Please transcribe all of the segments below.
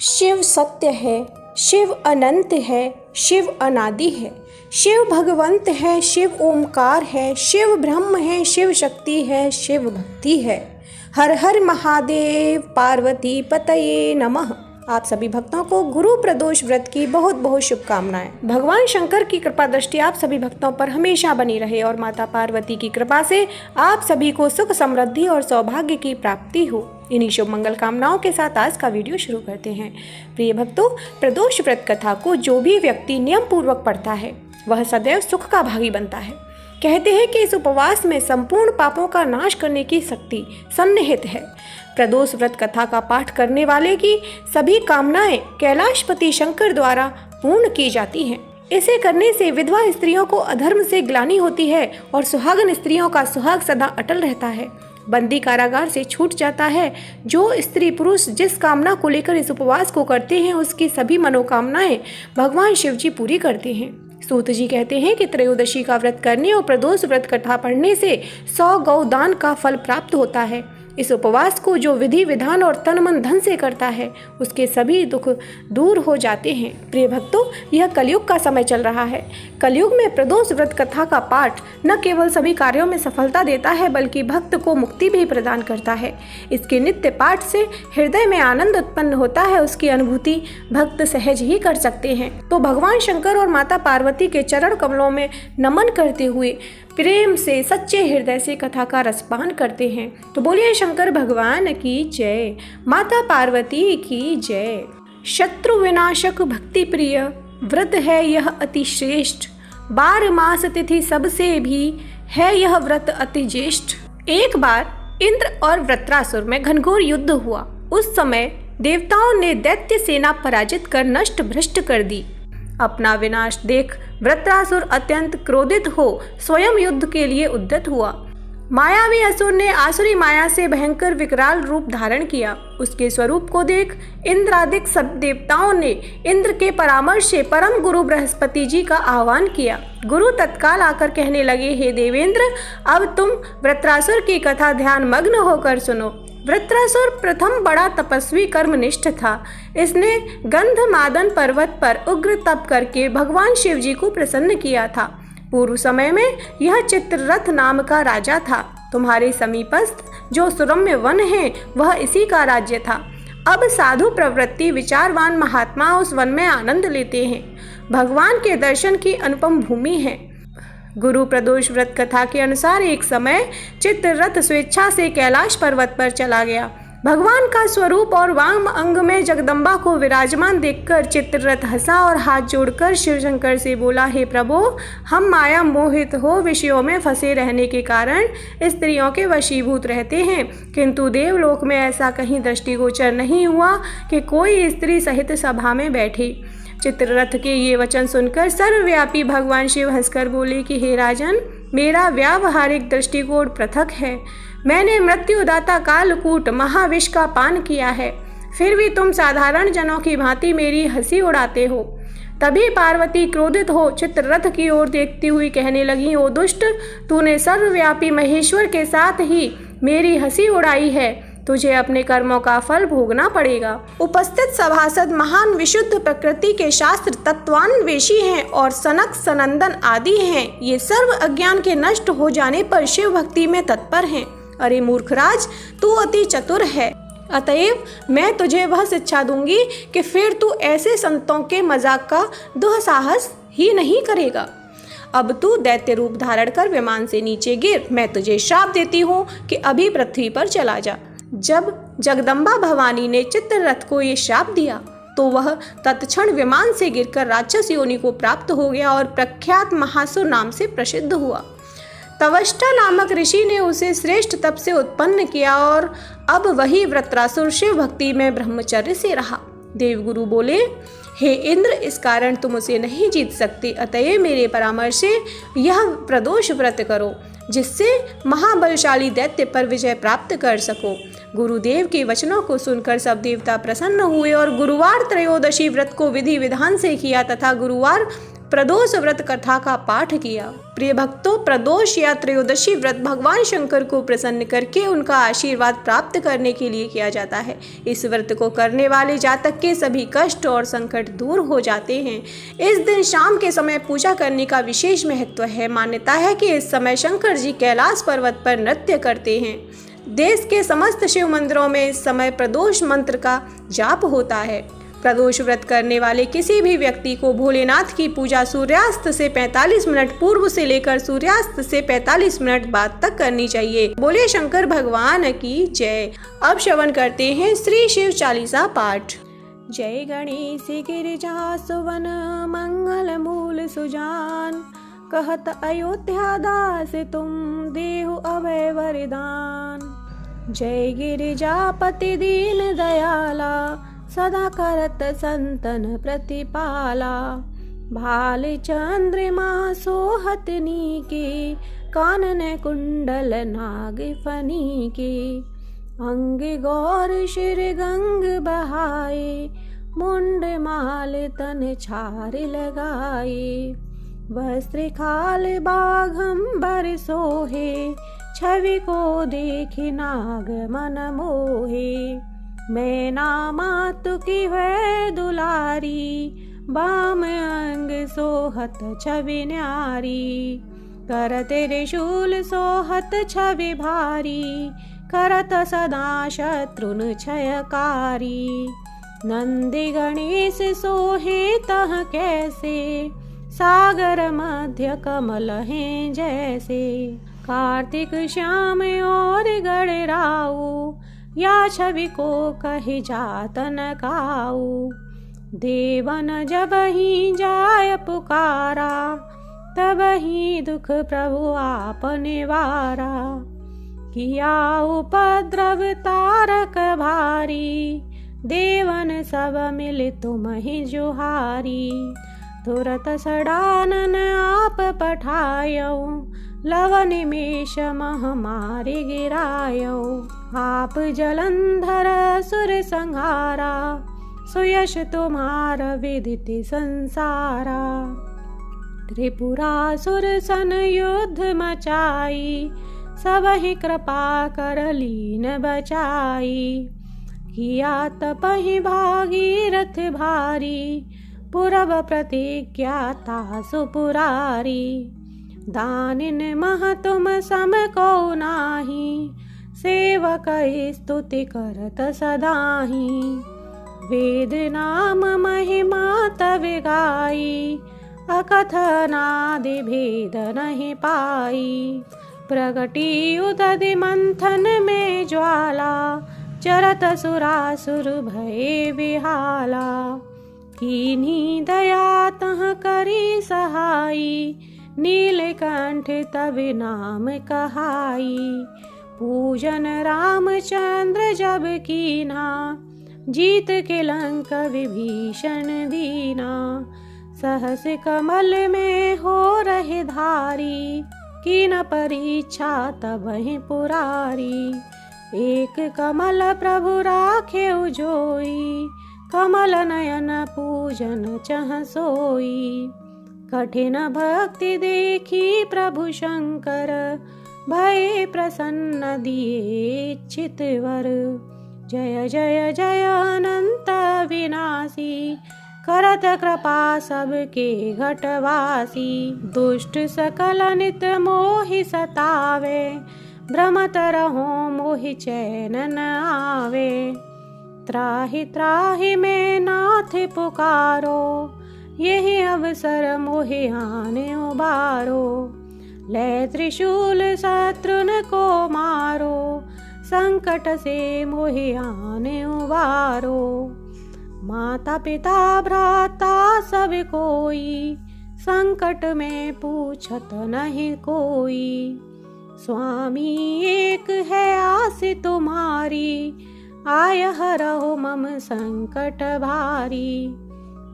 शिव सत्य है, शिव अनंत है, शिव अनादि है, शिव भगवंत है, शिव ओमकार है, शिव ब्रह्म है, शिव शक्ति है, शिव भक्ति है। हर हर महादेव, पार्वती पतये नमः। आप सभी भक्तों को गुरु प्रदोष व्रत की बहुत बहुत शुभकामनाएं। भगवान शंकर की कृपा दृष्टि आप सभी भक्तों पर हमेशा बनी रहे और माता पार्वती की कृपा से आप सभी को सुख समृद्धि और सौभाग्य की प्राप्ति हो। इन्हीं शुभ मंगल कामनाओं के साथ आज का वीडियो शुरू करते हैं। प्रिय भक्तों, प्रदोष व्रत कथा को जो भी व्यक्ति नियम पूर्वक पढ़ता है वह सदैव सुख का भागी बनता है। कहते हैं कि इस उपवास में संपूर्ण पापों का नाश करने की शक्ति सन्निहित है। प्रदोष व्रत कथा का पाठ करने वाले की सभी कामनाएं कैलाशपति शंकर द्वारा पूर्ण की जाती हैं। इसे करने से विधवा स्त्रियों को अधर्म से ग्लानि होती है और सुहागन स्त्रियों का सुहाग सदा अटल रहता है। बंदी कारागार से छूट जाता है। जो स्त्री पुरुष जिस कामना को लेकर इस उपवास को करते हैं उसकी सभी मनोकामनाएं भगवान शिव जी पूरी करते हैं। सूत जी कहते हैं कि त्रयोदशी का व्रत करने और प्रदोष व्रत कथा पढ़ने से 100 गौदान का फल प्राप्त होता है। इस उपवास को जो विधि विधान और तन मन धन से करता है उसके सभी दुख दूर हो जाते हैं। प्रिय भक्तों, यह कलयुग का समय चल रहा है। कलयुग में प्रदोष व्रत कथा का पाठ न केवल सभी कार्यों में सफलता देता है बल्कि भक्त को मुक्ति भी प्रदान करता है। इसके नित्य पाठ से हृदय में आनंद उत्पन्न होता है। उसकी अनुभूति भक्त सहज ही कर सकते हैं। तो भगवान शंकर और माता पार्वती के चरण कमलों में नमन करते हुए प्रेम से सच्चे हृदय से कथा का रसपान करते हैं। तो बोलिए शंकर भगवान की जय, माता पार्वती की जय। शत्रु विनाशक भक्ति प्रिय व्रत है यह अति श्रेष्ठ। 12 मास तिथि सबसे भी है यह व्रत अति ज्येष्ठ। एक बार इंद्र और वृत्रासुर में घनघोर युद्ध हुआ। उस समय देवताओं ने दैत्य सेना पराजित कर नष्ट भ्रष्ट कर दी। अपना विनाश देख वृत्रासुर अत्यंत क्रोधित हो स्वयं युद्ध के लिए उद्यत हुआ। मायावी असुर ने आसुरी माया से भयंकर विकराल रूप धारण किया। उसके स्वरूप को देख इंद्रादिक सब देवताओं ने इंद्र के परामर्श से परम गुरु बृहस्पति जी का आह्वान किया। गुरु तत्काल आकर कहने लगे, हे देवेंद्र, अब तुम वृत्रासुर की कथा ध्यान मग्न होकर सुनो। वृत्रासुर प्रथम बड़ा तपस्वी कर्मनिष्ठ था। इसने गंधमादन पर्वत पर उग्र तप करके भगवान शिव जी को प्रसन्न किया था। पूर्व समय में यह चित्ररथ नाम का राजा था। तुम्हारे समीपस्थ जो सुरम्य वन है वह इसी का राज्य था। अब साधु प्रवृत्ति विचारवान महात्मा उस वन में आनंद लेते हैं। भगवान के दर्शन की अनुपम भूमि है। गुरु प्रदोष व्रत कथा के अनुसार एक समय चित्ररथ स्वेच्छा से कैलाश पर्वत पर चला गया। भगवान का स्वरूप और वाम अंग में जगदम्बा को विराजमान देखकर चित्ररथ हंसा और हाथ जोड़कर शिव शंकर से बोला, हे प्रभु, हम माया मोहित हो विषयों में फंसे रहने के कारण स्त्रियों के वशीभूत रहते हैं, किंतु देवलोक में ऐसा कहीं दृष्टिगोचर नहीं हुआ कि कोई स्त्री सहित सभा में बैठे। चित्ररथ के ये वचन सुनकर सर्वव्यापी भगवान शिव हंसकर बोले कि हे राजन, मेरा व्यावहारिक दृष्टिकोण पृथक है। मैंने मृत्युदाता कालकूट महाविष का पान किया है, फिर भी तुम साधारण जनों की भांति मेरी हंसी उड़ाते हो। तभी पार्वती क्रोधित हो चित्ररथ की ओर देखती हुई कहने लगी, ओ दुष्ट, तूने सर्वव्यापी महेश्वर के साथ ही मेरी हंसी उड़ाई है। तुझे अपने कर्मों का फल भोगना पड़ेगा। उपस्थित सभासद महान विशुद्ध प्रकृति के शास्त्र तत्वान्वेषी हैं और सनक सनंदन आदि हैं। ये सर्व अज्ञान के नष्ट हो जाने पर शिव भक्ति में तत्पर हैं। अरे मूर्खराज, तू अति चतुर है, अतएव मैं तुझे वह शिक्षा दूंगी कि फिर तू ऐसे संतों के मजाक का दुस्साहस ही नहीं करेगा। अब तू दैत्य रूप धारण कर विमान से नीचे गिर। मैं तुझे श्राप देती हूँ कि अभी पृथ्वी पर चला जा। जब जगदम्बा भवानी ने चित्ररथ को ये श्राप दिया तो वह तत्क्षण विमान से गिरकर राक्षस योनि को प्राप्त हो गया और प्रख्यात महासुर नाम से प्रसिद्ध हुआ। तवष्टा नामक ऋषि ने उसे श्रेष्ठ तप से उत्पन्न किया और अब वही वृत्रासुर शिव भक्ति में ब्रह्मचर्य से रहा। देवगुरु बोले, हे इंद्र, इस कारण तुम उसे नहीं जीत सकते, अतएव मेरे परामर्श से यह प्रदोष व्रत करो जिससे महाबलशाली दैत्य पर विजय प्राप्त कर सको। गुरुदेव के वचनों को सुनकर सब देवता प्रसन्न हुए और गुरुवार त्रयोदशी व्रत को विधि विधान से किया तथा गुरुवार प्रदोष व्रत कथा का पाठ किया। प्रिय भक्तों, प्रदोष या त्रयोदशी व्रत भगवान शंकर को प्रसन्न करके उनका आशीर्वाद प्राप्त करने के लिए किया जाता है। इस व्रत को करने वाले जातक के सभी कष्ट और संकट दूर हो जाते हैं। इस दिन शाम के समय पूजा करने का विशेष महत्व है। मान्यता है कि इस समय शंकर जी कैलाश पर्वत पर नृत्य करते हैं। देश के समस्त शिव मंदिरों में इस समय प्रदोष मंत्र का जाप होता है। प्रदोष व्रत करने वाले किसी भी व्यक्ति को भोलेनाथ की पूजा सूर्यास्त से 45 मिनट पूर्व से लेकर सूर्यास्त से 45 मिनट बाद तक करनी चाहिए। बोले शंकर भगवान की जय। अब श्रवण करते हैं श्री शिव चालीसा पाठ। जय गणेश गिरिजा सुवन मंगल मूल सुजान, कहत अयोध्या दास तुम देहु अभय वरदान। जय गिरिजापति दीन दयाला, सदा करत संतन प्रतिपाला। भाल चंद्रमा सोहत नीके, कानन कुंडल नाग फनीके। अंग गौर शिर गंग बहाए, मुंड माल तन छार लगाए। वस्त्र खाल बाघंबर सोहे, छवि को देखि नाग मन मोहे। मैना मातु की है दुलारी, बाम अंग सोहत छवि न्यारी। कर तेरे शूल सोहत छवि भारी, करत सदा शत्रुन क्षयकारी। नंदी गणेश सोहे तह कैसे, सागर मध्य कमल हैं जैसे। कार्तिक श्याम और गणराऊ, या छवि को कही जात न काऊ। देवन जब ही जाय पुकारा, तब ही दुख प्रभु आप निवारा। किया उपद्रव तारक भारी, देवन सब मिल तुम ही जुहारी। तुरत सडानन आप पठायो, लव निमेष महामारी गिरायो। आप जलंधर सुर संहारा, सुयश तुम्हार विदित संसारा। त्रिपुरासुर सन युद्ध मचाई, सब ही कृपा कर लीन बचाई। किया तपहि भागीरथ भारी, पूरब प्रतिज्ञा तासु पुरारी। दानिन मह तुम सम को नाही, सेवक स्तुति करत सदाही। वेद नाम महिमा तव गाई, अकथनादि भेद नहीं पाई। प्रगटी उदधि मंथन में ज्वाला, चरत सुरासुर भये विहाला। कीन्ही दया तह करी सहाई, नीलकंठ तब नाम कहाई। पूजन रामचंद्र जब कीना, जीत के लंक विभीषण दीना। सहस कमल में हो रहे धारी, कीन परीक्षा तब ही पुरारी। एक कमल प्रभु राखे उजोई, कमल नयन पूजन चह सोई। कठिन भक्ति देखी प्रभु शंकर, भय प्रसन्न दिए इच्छित वर। जय जय जय अनंत विनाशी, करत कृपा सबके घटवासी। दुष्ट सकल नित मोहि सतावे, भ्रमत रहो मोहि चैन न आवे। त्राहि त्राहि में नाथ पुकारो, यही अवसर मोहि आने उबारो। ले त्रिशूल शत्रुन को मारो, संकट से मोहि आने उबारो। माता पिता भ्राता सब कोई, संकट में पूछत नहीं कोई। स्वामी एक है आस तुम्हारी, आय हरहु मम संकट भारी।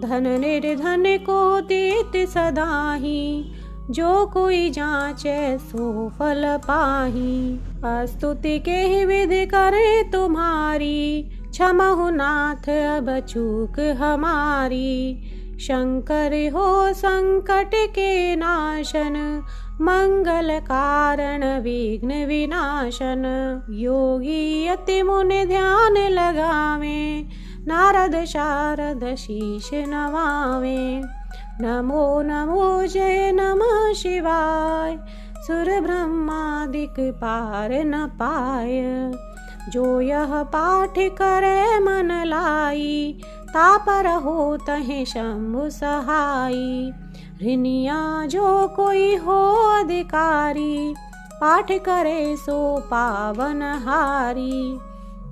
धन निर्धन को देत सदाही, जो कोई जांचे सो फल पाही। स्तुति के ही विधि करे तुम्हारी, क्षमहु नाथ अब चूक हमारी। शंकर हो संकट के नाशन, मंगल कारण विघ्न विनाशन। योगी अति मुनि ध्यान लगावे, नारद शारद शीश नवावे। नमो नमो जय नमः शिवाय, सुर ब्रह्मादिक पार न पाय। जो यह पाठ करे मन लाई, तापर हो तहे शंभु सहाई। ऋनिया जो कोई हो अधिकारी, पाठ करे सो पावन हारी।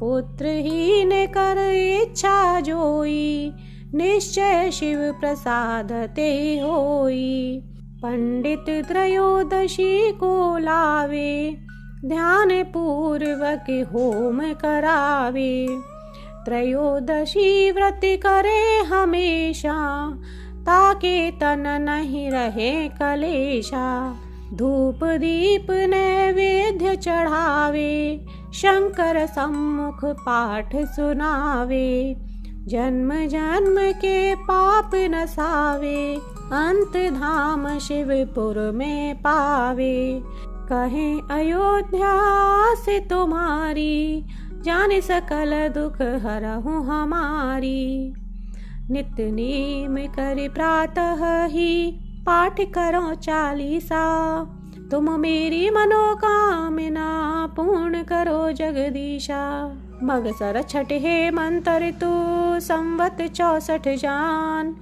पुत्रहीन कर इच्छा जोई, निश्चय शिव प्रसाद ते होई। पंडित त्रयोदशी को लावे, ध्यान पूर्वक होम करावे। त्रयोदशी व्रत करे हमेशा, ताके तन नहीं रहे कलेशा। धूप दीप नैवेद्य चढ़ावे, शंकर सम्मुख पाठ सुनावे। जन्म जन्म के पाप नसावे, अंत धाम शिवपुर में पावे। कहें अयोध्या से तुम्हारी, जाने सकल दुख हरहु हमारी। नित्य नेम कर प्रातः ही, पाठ करो चालीसा। तुम मेरी मनोकामना पूर्ण करो जगदीशा। मगसर छठ हे मंत्र ऋतु, संवत 64 जान।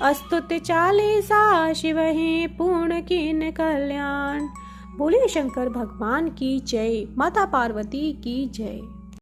अस्तुत चालीसा शिव ही पूर्ण कीन कल्याण। बोलिए शंकर भगवान की जय, माता पार्वती की जय।